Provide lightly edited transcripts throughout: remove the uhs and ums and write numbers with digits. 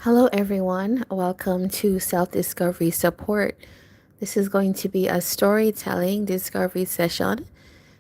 Hello, everyone. Welcome to Self Discovery Support. This is going to be a storytelling discovery session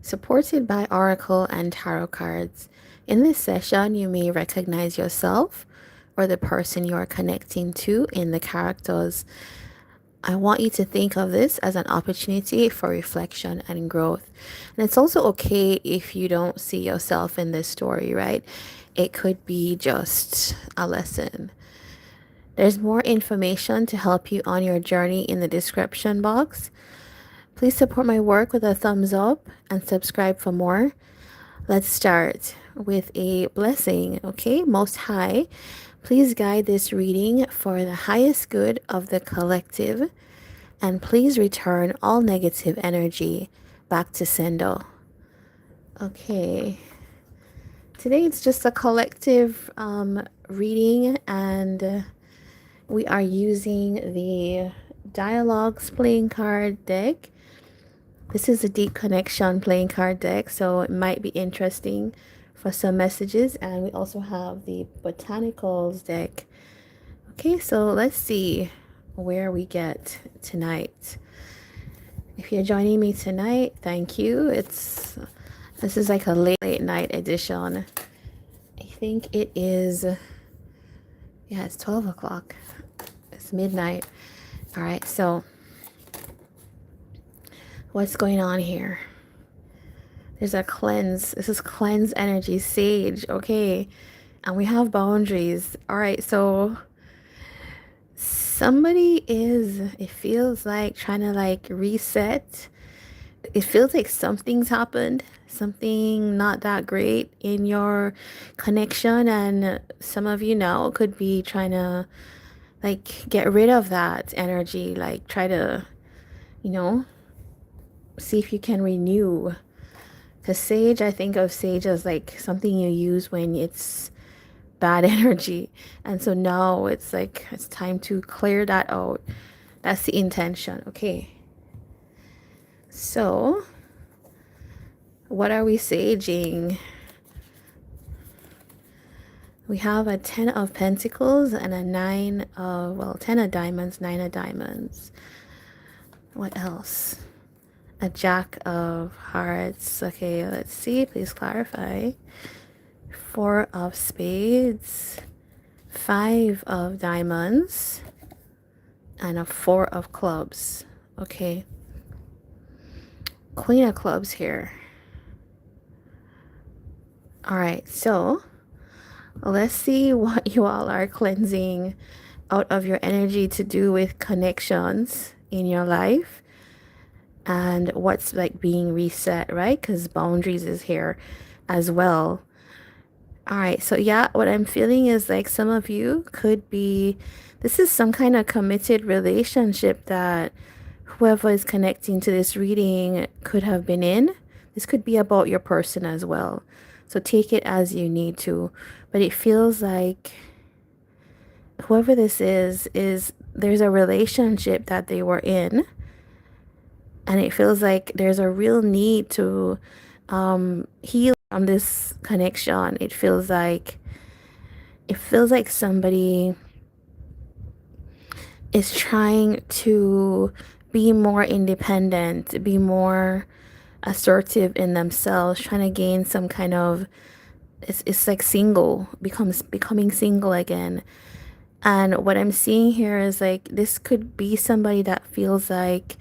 supported by Oracle and Tarot cards. In this session, you may recognize yourself or the person you are connecting to in the characters. I want you to think of this as an opportunity for reflection and growth. And it's also okay if you don't see yourself in this story, right? It could be just a lesson. There's more information to help you on your journey in the description box. Please support my work with a thumbs up and subscribe for more. Let's start with a blessing, okay? Most High, please guide this reading for the highest good of the collective, and please return all negative energy back to sender. Okay. Today it's just a collective reading, and we are using the Dialogues playing card deck. This is a deep connection playing card deck, so it might be interesting for some messages. And we also have the Botanicals deck. Okay, so let's see where we get tonight. If you're joining me tonight, thank you. This is like a late night edition. I think it is, yeah, it's 12 o'clock. It's midnight. All right, so what's going on here? There's a cleanse. This is cleanse energy, sage. Okay, and we have boundaries. All right, so somebody is, it feels like, trying to like reset. It feels like something's happened, something not that great in your connection, and some of you now could be trying to like get rid of that energy, like try to, you know, see if you can renew. Because sage, I think of sage as like something you use when it's bad energy. And so now it's like it's time to clear that out. That's the intention. Okay. So, what are we saging? We have a 10 of Pentacles and a 9 of, well, 10 of Diamonds, 9 of Diamonds. What else? A Jack of Hearts. Okay, let's see. Please clarify. 4 of Spades, 5 of Diamonds, and a 4 of Clubs. Okay. Queen of Clubs here. All right, so let's see what you all are cleansing out of your energy to do with connections in your life and what's like being reset, right? Because boundaries is here as well. All right, so yeah, what I'm feeling is like some of you could be, this is some kind of committed relationship that whoever is connecting to this reading could have been in. This could be about your person as well. So take it as you need to. But it feels like whoever this is there's a relationship that they were in. And it feels like there's a real need to heal from this connection. It feels like somebody is trying to be more independent, be more assertive in themselves, trying to gain some kind of, it's like becoming single again. And what I'm seeing here is like this could be somebody that feels like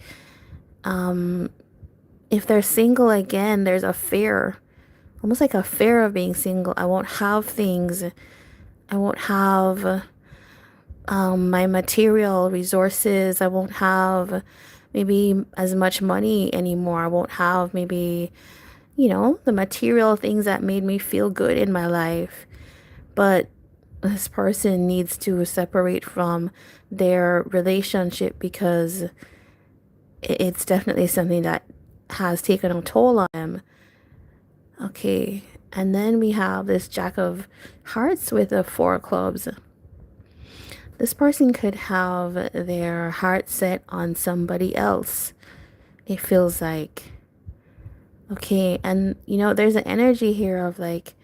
if they're single again, there's a fear, almost like a fear of being single. I won't have things. I won't have my material resources. I won't have maybe as much money anymore. I won't have maybe, the material things that made me feel good in my life. But this person needs to separate from their relationship because it's definitely something that has taken a toll on them. Okay, and then we have this Jack of Hearts with the 4 clubs. This person could have their heart set on somebody else. It feels like. Okay, and there's an energy here of like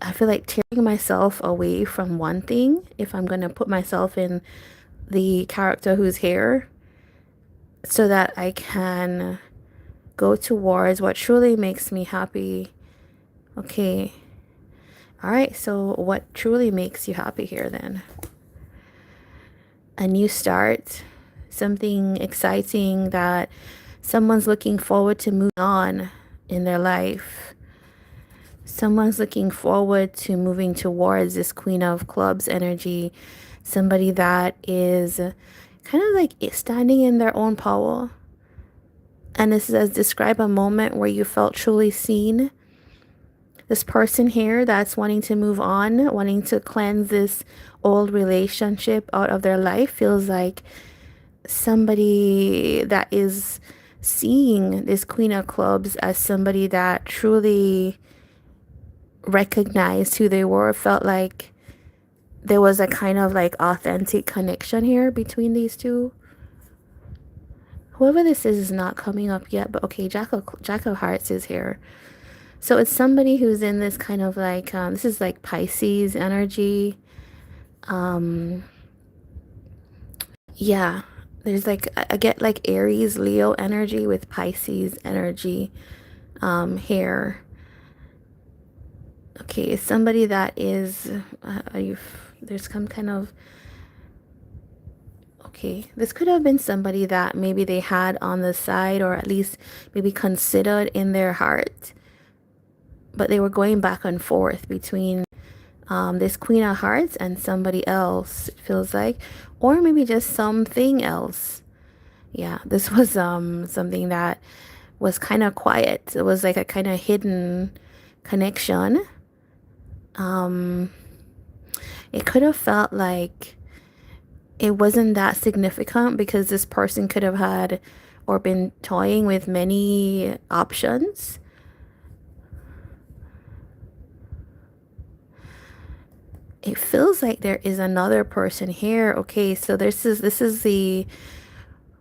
I feel like tearing myself away from one thing, if I'm going to put myself in the character who's here, so that I can go towards what truly makes me happy. Okay. All right. So what truly makes you happy here then? A new start, something exciting that someone's looking forward to moving on in their life. Someone's looking forward to moving towards this Queen of Clubs energy. Somebody that is kind of like standing in their own power. And this says, describe a moment where you felt truly seen. This person here that's wanting to move on, wanting to cleanse this old relationship out of their life, feels like somebody that is seeing this Queen of Clubs as somebody that truly recognized who they were, felt like there was a kind of like authentic connection here between these two. Whoever this is not coming up yet, but okay, Jack of Hearts is here. So it's somebody who's in this kind of like, this is like Pisces energy. Yeah, there's like, I get like Aries, Leo energy with Pisces energy here. Okay, it's somebody that is, there's some kind of, okay, this could have been somebody that maybe they had on the side, or at least maybe considered in their heart, but they were going back and forth between this Queen of Hearts and somebody else, it feels like, or maybe just something else. Yeah, this was something that was kind of quiet. It was like a kind of hidden connection. It could have felt like it wasn't that significant because this person could have had or been toying with many options. It feels like there is another person here. Okay, so this is the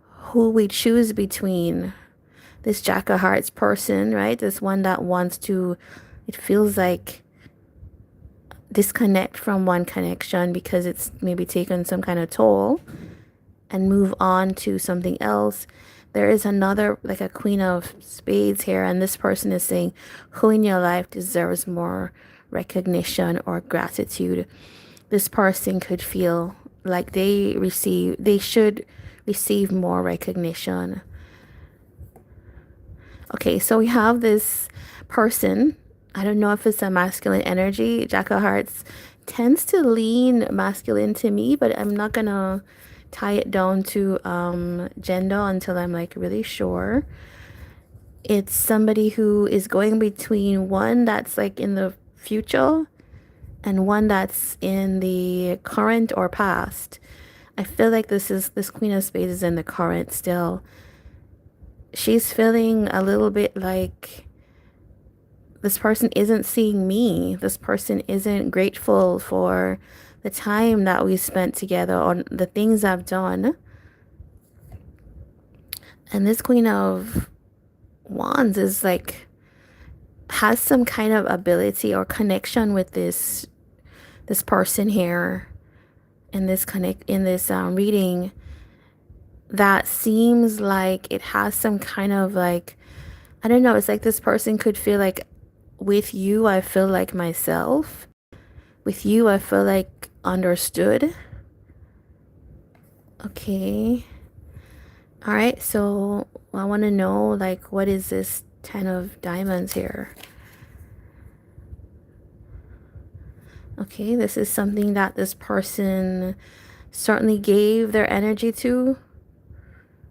who we choose between. This Jack of Hearts person, right? This one that wants to, it feels like, disconnect from one connection because it's maybe taken some kind of toll and move on to something else. There is another, like a Queen of Spades here, and this person is saying who in your life deserves more recognition or gratitude. This person could feel like they should receive more recognition. Okay, so we have this person. I don't know if it's a masculine energy. Jack of Hearts tends to lean masculine to me, but I'm not gonna tie it down to gender until I'm like really sure. It's somebody who is going between one that's like in the future and one that's in the current or past. I feel like this Queen of Spades is in the current still. She's feeling a little bit like this person isn't seeing me. This person isn't grateful for the time that we spent together, on the things I've done. And this Queen of Wands is like, has some kind of ability or connection with this person here in this reading, that seems like it has some kind of like, I don't know, it's like this person could feel like, with you I feel like myself, with you I feel like understood. Okay, all right, so I want to know, like, what is this 10 of Diamonds here? Okay, this is something that this person certainly gave their energy to,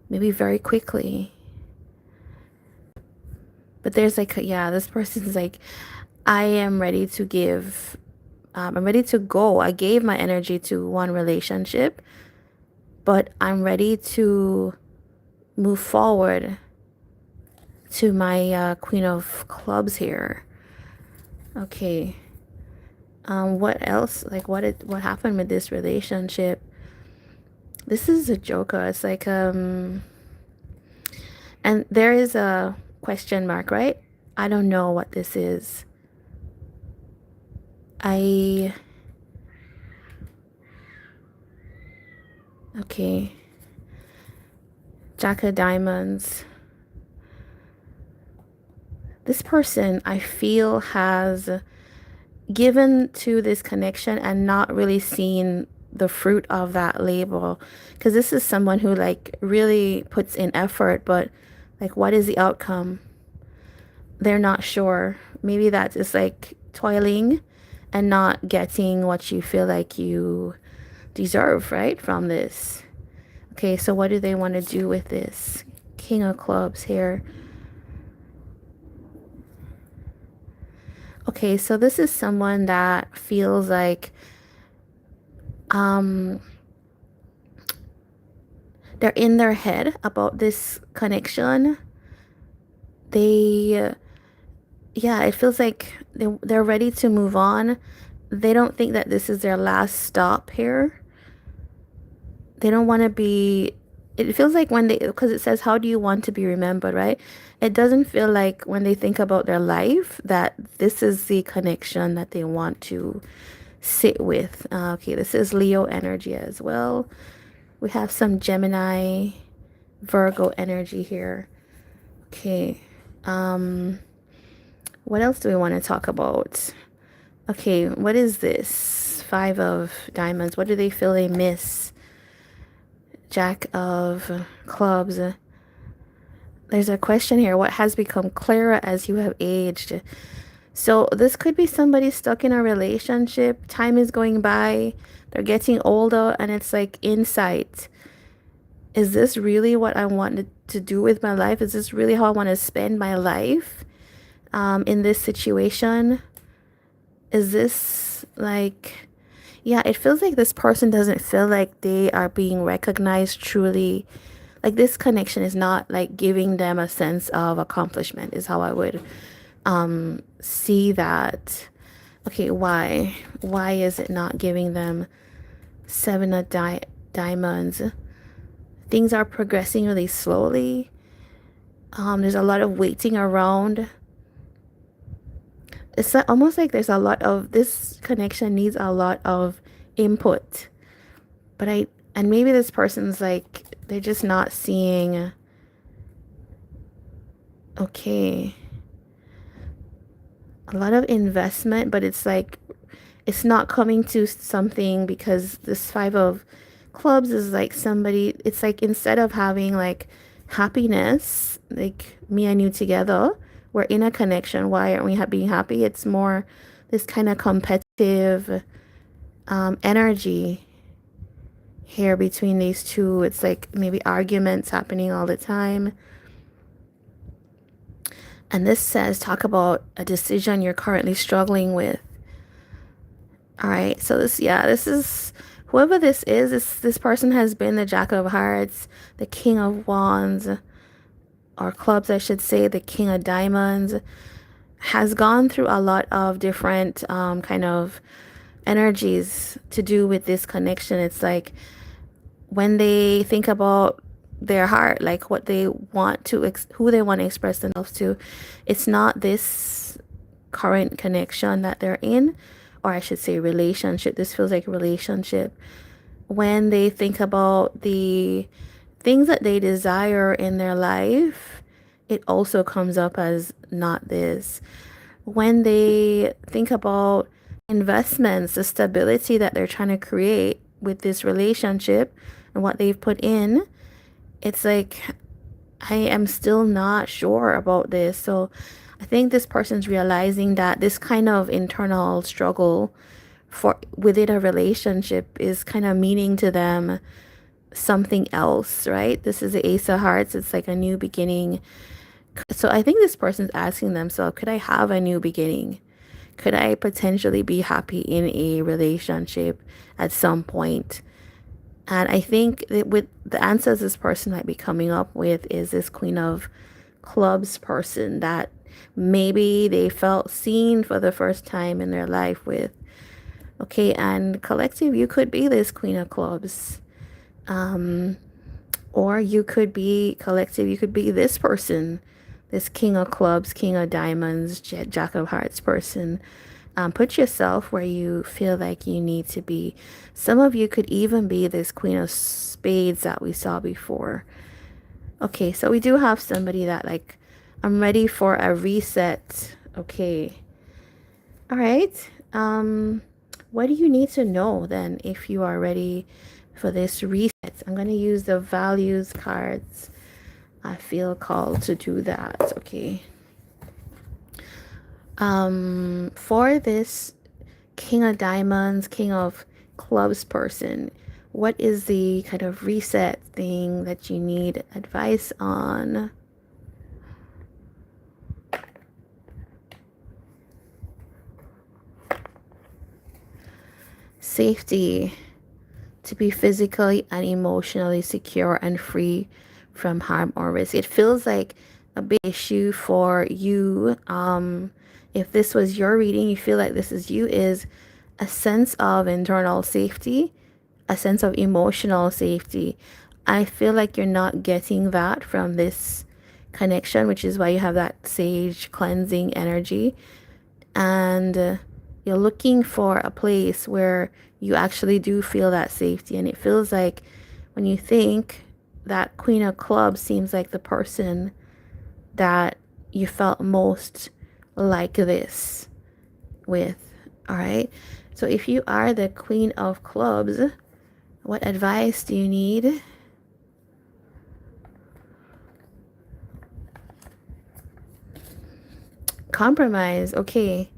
maybe very quickly. But there's like, yeah, this person's like, I am ready to give, I'm ready to go. I gave my energy to one relationship, but I'm ready to move forward to my Queen of Clubs here. Okay. What else? Like, what happened with this relationship? This is a Joker. It's like, and there is a question mark, right? I don't know what this is. I okay, Jack of Diamonds. This person I feel has given to this connection and not really seen the fruit of that label, because this is someone who like really puts in effort, but like what is the outcome? They're not sure. Maybe that's just like toiling and not getting what you feel like you deserve, right, from this. Okay, so what do they want to do with this? King of Clubs here. Okay, so this is someone that feels like um they're in their head about this connection. They yeah, it feels like they're ready to move on. They don't think that this is their last stop here. They don't want to be, it feels like when they, because it says how do you want to be remembered, right? It doesn't feel like when they think about their life that this is the connection that they want to sit with. Okay, this is Leo energy as well. We have some Gemini, Virgo energy here. Okay. What else do we want to talk about? Okay, what is this? Five of Diamonds. What do they feel they miss? Jack of Clubs. There's a question here. What has become clearer as you have aged? So this could be somebody stuck in a relationship. Time is going by. They're getting older and it's like insight. Is this really what I wanted to do with my life? Is this really how I want to spend my life in this situation? Is this like, yeah, it feels like this person doesn't feel like they are being recognized truly. Like this connection is not like giving them a sense of accomplishment, is how I would see that. Okay, why? Why is it not giving them seven of diamonds? Things are progressing really slowly. There's a lot of waiting around. It's almost like there's a lot of, this connection needs a lot of input. But and maybe this person's like, they're just not seeing, okay, a lot of investment, but it's like, it's not coming to something, because this five of clubs is like somebody, it's like instead of having like happiness, like me and you together, we're in a connection, why aren't we being happy? It's more this kind of competitive energy here between these two. It's like maybe arguments happening all the time. And this says talk about a decision you're currently struggling with. All right, so this, yeah, this is whoever this is. This person has been the Jack of Hearts, the King of Wands, or clubs, I should say, the King of Diamonds, has gone through a lot of different kind of energies to do with this connection. It's like when they think about their heart, like what they want to, who they want to express themselves to, it's not this current connection that they're in, or I should say relationship. This feels like a relationship. When they think about the things that they desire in their life, it also comes up as not this. When they think about investments, the stability that they're trying to create with this relationship and what they've put in, it's like, I am still not sure about this. So I think this person's realizing that this kind of internal struggle for within a relationship is kind of meaning to them something else, right? This is the Ace of Hearts. It's like a new beginning. So I think this person's asking themselves, could I have a new beginning? Could I potentially be happy in a relationship at some point? And I think that with the answers this person might be coming up with is this Queen of Clubs person that maybe they felt seen for the first time in their life with. Okay, and collective, you could be this Queen of Clubs. Or you could be collective, you could be this person, this King of Clubs, King of Diamonds, Jack of Hearts person. Put yourself where you feel like you need to be. Some of you could even be this Queen of Spades that we saw before. Okay, so we do have somebody that like, I'm ready for a reset. Okay. All right. What do you need to know then if you are ready for this reset? I'm going to use the values cards. I feel called to do that. Okay. For this King of Diamonds, King of Clubs person, what is the kind of reset thing that you need advice on? Safety, to be physically and emotionally secure and free from harm or risk. It feels like a big issue for you. If this was your reading, you feel like this is you, is a sense of internal safety, a sense of emotional safety. I feel like you're not getting that from this connection, which is why you have that sage cleansing energy. And you're looking for a place where you actually do feel that safety. And it feels like when you think that Queen of Clubs seems like the person that you felt most like this with. All right. So if you are the Queen of Clubs, what advice do you need? Compromise. Okay.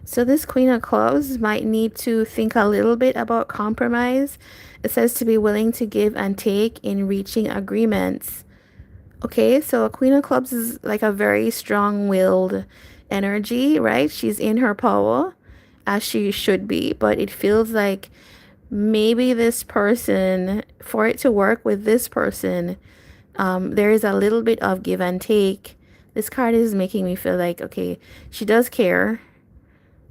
So this Queen of Clubs might need to think a little bit about compromise. It says to be willing to give and take in reaching agreements. Okay, so a Queen of Clubs is like a very strong-willed energy, right? She's in her power, as she should be, but it feels like maybe this person, for it to work with this person, there is a little bit of give and take. This card is making me feel like, okay, she does care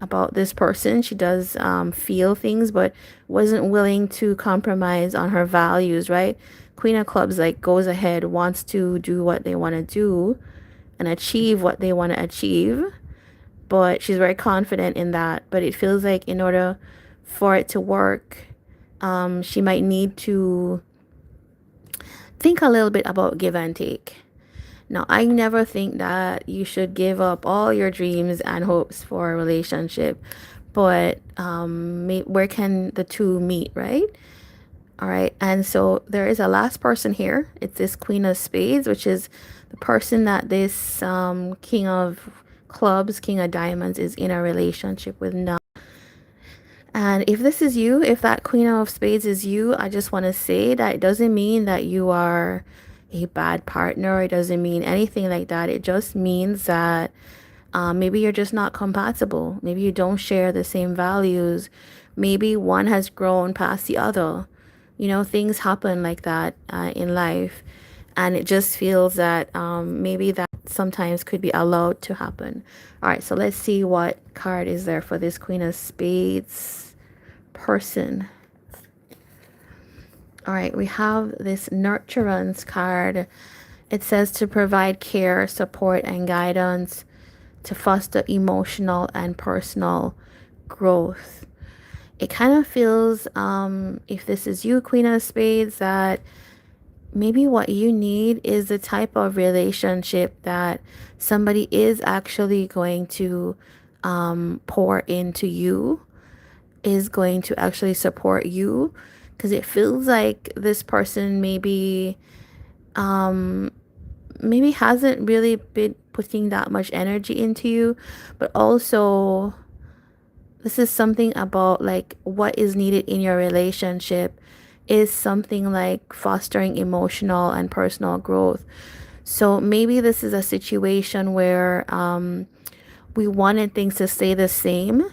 about this person. She does feel things, but wasn't willing to compromise on her values, right? Queen of Clubs like goes ahead, wants to do what they want to do and achieve what they want to achieve, but she's very confident in that. But it feels like in order for it to work, she might need to think a little bit about give and take. Now, I never think that you should give up all your dreams and hopes for a relationship, but where can the two meet, right? All right, and so there is a last person here. It's this Queen of Spades, which is the person that this King of Clubs, King of Diamonds is in a relationship with now. And if this is you, if that Queen of Spades is you, I just want to say that it doesn't mean that you are a bad partner. It doesn't mean anything like that. It just means that maybe you're just not compatible. Maybe you don't share the same values. Maybe one has grown past the other. You know, things happen like that in life. And it just feels that maybe that sometimes could be allowed to happen. All right, so let's see what card is there for this Queen of Spades person. All right, we have this nurturance card. It says to provide care, support, and guidance to foster emotional and personal growth. It kind of feels, if this is you, Queen of Spades, that maybe what you need is the type of relationship that somebody is actually going to pour into you, is going to actually support you. Because it feels like this person maybe hasn't really been putting that much energy into you, but also this is something about like what is needed in your relationship is something like fostering emotional and personal growth. So maybe this is a situation where we wanted things to stay the same,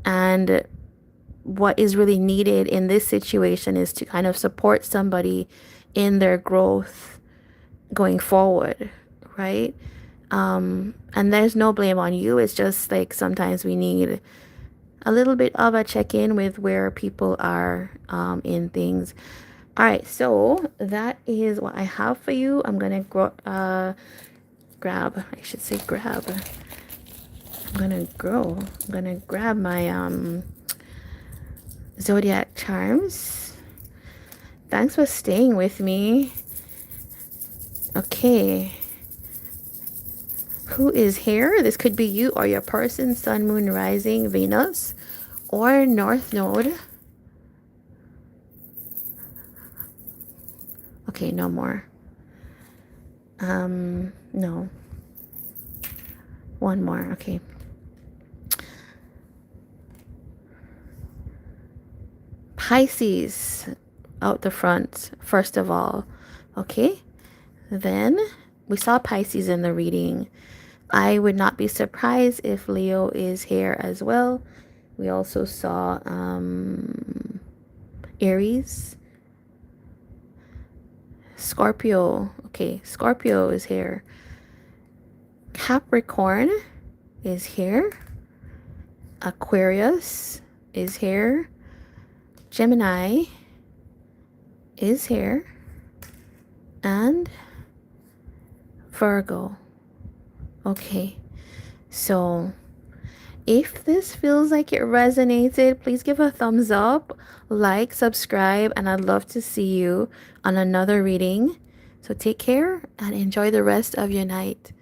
and what is really needed in this situation is to kind of support somebody in their growth going forward, right? And there's no blame on you. It's just like sometimes we need a little bit of a check-in with where people are in things. All right, so that is what I have for you. I'm gonna grab I'm gonna grab my zodiac charms. Thanks for staying with me. Okay. Who is here? This could be you or your person, sun, moon, rising, Venus, or north node. Okay, no more. No. One more, okay. Pisces out the front, first of all. Okay. Then we saw Pisces in the reading. I would not be surprised if Leo is here as well. We also saw Aries, Scorpio. Okay, Scorpio is here. Capricorn is here. Aquarius is here. Gemini is here. And Virgo. Okay, so if this feels like it resonated, please give a thumbs up, like, subscribe, and I'd love to see you on another reading. So take care and enjoy the rest of your night.